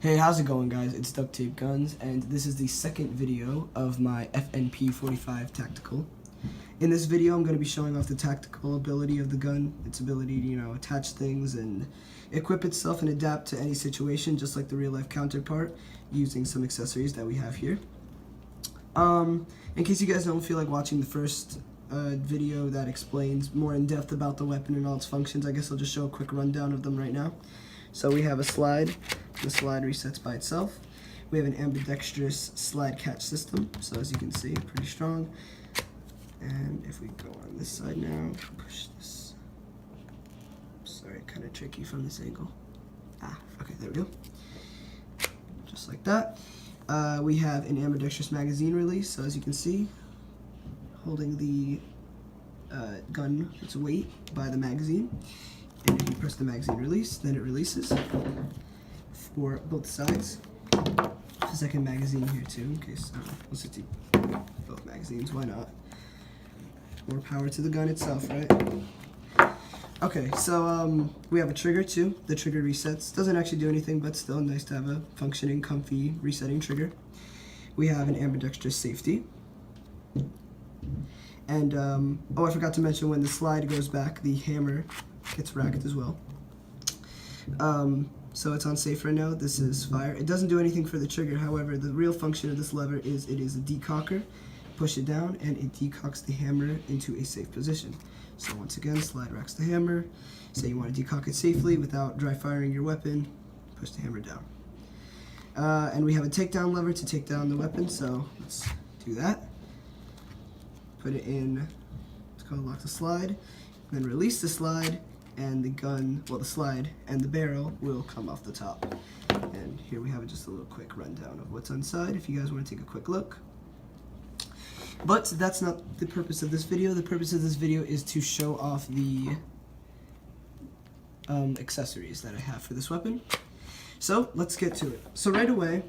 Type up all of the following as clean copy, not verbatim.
Hey, how's it going, guys? It's Duct Tape Guns, and this is the second video of my FNP 45 tactical. In this video, I'm going to be showing off the tactical ability of the gun, its ability to, attach things and equip itself and adapt to any situation, just like the real-life counterpart, using some accessories that we have here. In case you guys don't feel like watching the first video that explains more in depth about the weapon and all its functions, I guess I'll just show a quick rundown of them right now. So we have a slide. The slide resets by itself. We have an ambidextrous slide catch system. So as you can see, pretty strong. And if we go on this side now, push this. Sorry, kind of tricky from this angle. Okay, there we go. Just like that. We have an ambidextrous magazine release. So as you can see, holding the gun, its weight by the magazine. And if you press the magazine release, then it releases for both sides. A second magazine here too, in case we'll set both magazines. Why not? More power to the gun itself, right? Okay, so we have a trigger too. The trigger resets. Doesn't actually do anything, but still nice to have a functioning, comfy resetting trigger. We have an ambidextrous safety. And I forgot to mention, when the slide goes back, the hammer gets racked as well. So it's on safe right now. This is fire. It doesn't do anything for the trigger. However, the real function of this lever is it is a decocker. Push it down and it decocks the hammer into a safe position. So once again, slide racks the hammer. Say you want to decock it safely without dry firing your weapon, push the hammer down. And we have a takedown lever to take down the weapon, so let's do that. Put it in, it's called lock the slide, then release the slide, and the gun, well, the slide and the barrel will come off the top. And here we have just a little quick rundown of what's inside if you guys want to take a quick look. But that's not the purpose of this video. The purpose of this video is to show off the accessories that I have for this weapon. So let's get to it. So right away,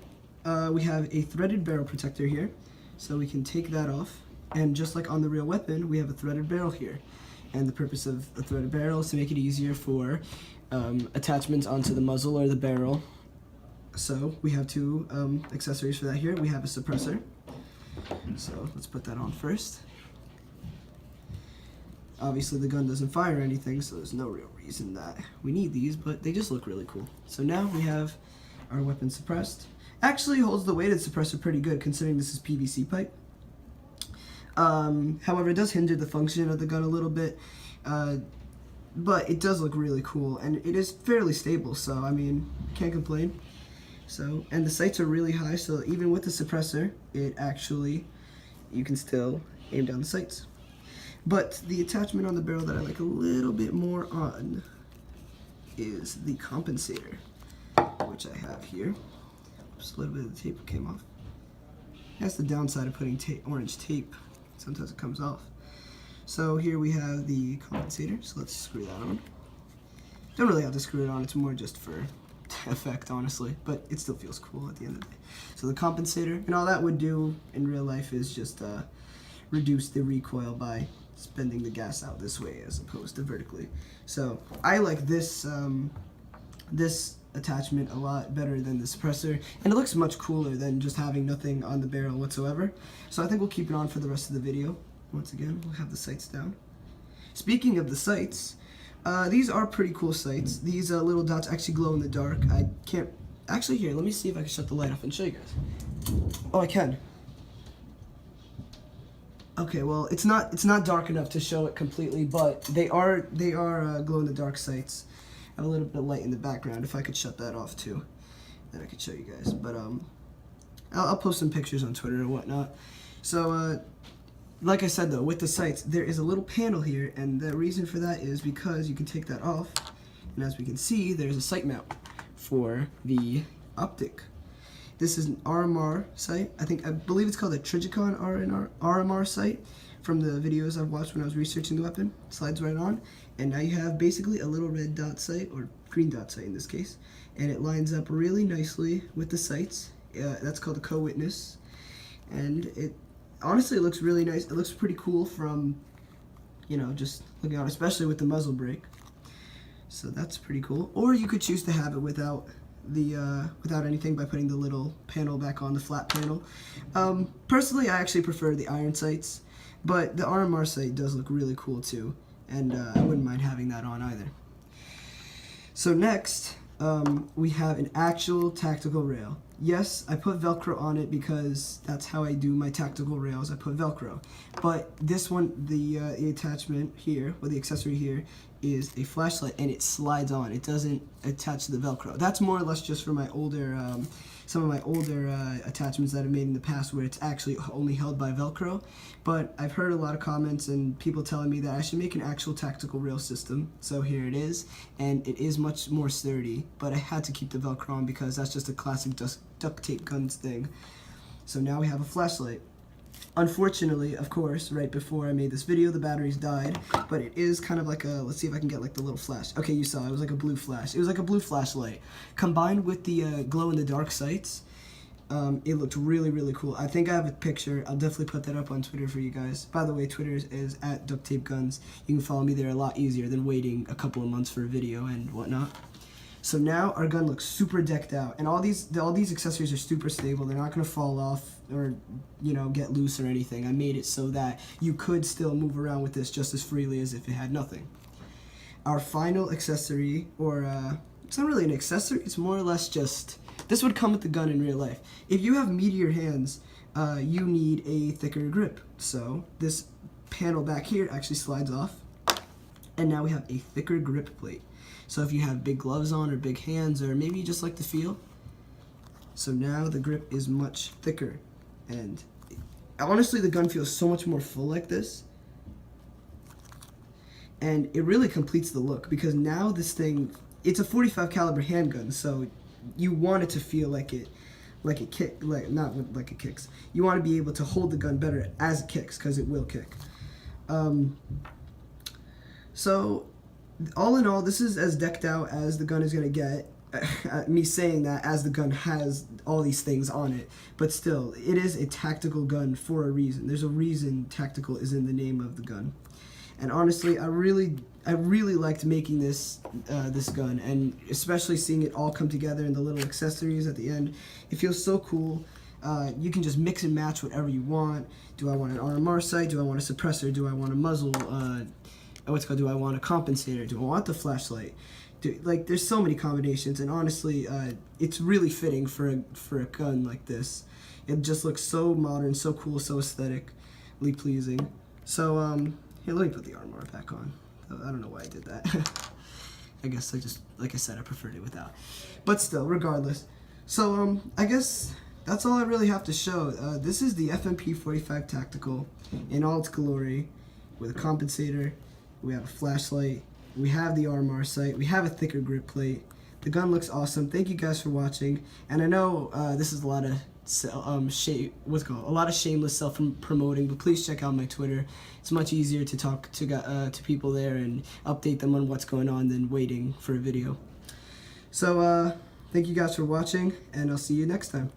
we have a threaded barrel protector here. So we can take that off. And just like on the real weapon, we have a threaded barrel here. And the purpose of the threaded barrel is to make it easier for attachments onto the muzzle or the barrel. So we have two accessories for that here. We have a suppressor. So let's put that on first. Obviously the gun doesn't fire anything, so there's no real reason that we need these, but they just look really cool. So now we have our weapon suppressed. Actually holds the weighted suppressor pretty good, considering this is PVC pipe. However, it does hinder the function of the gun a little bit, but it does look really cool, and it is fairly stable, so I mean, can't complain. So, and the sights are really high, so even with the suppressor, it actually, you can still aim down the sights. But the attachment on the barrel that I like a little bit more on is the compensator, which I have here. Just a little bit of the tape came off. That's the downside of putting orange tape. Sometimes it comes off. So here we have the compensator, so let's screw that on. Don't really have to screw it on, it's more just for effect, honestly, but it still feels cool at the end of the day. So the compensator, and all that would do in real life is just reduce the recoil by spending the gas out this way as opposed to vertically. So I like this this attachment a lot better than the suppressor, and it looks much cooler than just having nothing on the barrel whatsoever. So I think we'll keep it on for the rest of the video. Once again, we'll have the sights down. Speaking of the sights, these are pretty cool sights. These little dots actually glow in the dark. I can't, actually here, let me see if I can shut the light off and show you guys. Oh, I can. Okay, well, it's not dark enough to show it completely, but they are glow in the dark sights. I have a little bit of light in the background. If I could shut that off too, then I could show you guys. But I'll post some pictures on Twitter and whatnot. So like I said though, with the sights, there is a little panel here, and the reason for that is because you can take that off, and as we can see, there's a sight mount for the optic. This is an RMR sight. I believe it's called a Trigicon RMR sight from the videos I've watched when I was researching the weapon. It slides right on, and now you have basically a little red dot sight, or green dot sight in this case, and it lines up really nicely with the sights. That's called a co-witness, and it honestly looks really nice. It looks pretty cool from, just looking on, especially with the muzzle brake. So that's pretty cool. Or you could choose to have it without without anything by putting the little panel back on, the flat panel. Personally, I actually prefer the iron sights, but the RMR sight does look really cool too, and I wouldn't mind having that on either. So next, we have an actual tactical rail. Yes, I put Velcro on it because that's how I do my tactical rails. I put Velcro. But this one, the attachment here, or the accessory here, is a flashlight, and it slides on. It doesn't attach to the Velcro. That's more or less just for my older, some of my older attachments that I've made in the past where it's actually only held by Velcro. But I've heard a lot of comments and people telling me that I should make an actual tactical rail system. So here it is, and it is much more sturdy, but I had to keep the Velcro on because that's just a classic duct tape guns thing. So now we have a flashlight. Unfortunately, of course, right before I made this video, the batteries died, but it is kind of like a, let's see if I can get like the little flash. Okay, you saw, it was like a blue flash. It was like a blue flashlight. Combined with the glow-in-the-dark sights, it looked really, really cool. I think I have a picture. I'll definitely put that up on Twitter for you guys. By the way, Twitter is at Duct Tape Guns. You can follow me there a lot easier than waiting a couple of months for a video and whatnot. So now our gun looks super decked out, and all these accessories are super stable. They're not gonna fall off or, you know, get loose or anything. I made it so that you could still move around with this just as freely as if it had nothing. Our final accessory, or it's not really an accessory, it's more or less just, this would come with the gun in real life. If you have meatier hands, you need a thicker grip. So this panel back here actually slides off, and now we have a thicker grip plate. So if you have big gloves on or big hands, or maybe you just like the feel, so now the grip is much thicker. And honestly, the gun feels so much more full like this. And it really completes the look because now this thing, it's a 45 caliber handgun, so you want it to feel like it kick, not like it kicks. You want to be able to hold the gun better as it kicks, because it will kick. So all in all, this is as decked out as the gun is gonna get. Me saying that as the gun has all these things on it, but still, it is a tactical gun for a reason. There's a reason tactical is in the name of the gun. And honestly, I really liked making this this gun, and especially seeing it all come together in the little accessories at the end. It feels so cool. You can just mix and match whatever you want. Do I want an RMR sight? Do I want a suppressor? Do I want a muzzle? Do I want a compensator? Do I want the flashlight? Like, there's so many combinations, and honestly, it's really fitting for a gun like this. It just looks so modern, so cool, so aesthetically pleasing. So here, let me put the armor back on. I don't know why I did that. I guess I just, like I said, I preferred it without. But still, regardless. So I guess that's all I really have to show. This is the FNP 45 Tactical in all its glory, with a compensator. We have a flashlight. We have the RMR sight. We have a thicker grip plate. The gun looks awesome. Thank you guys for watching. And I know this is a lot of a lot of shameless self-promoting, but please check out my Twitter. It's much easier to talk to people there and update them on what's going on than waiting for a video. So thank you guys for watching, and I'll see you next time.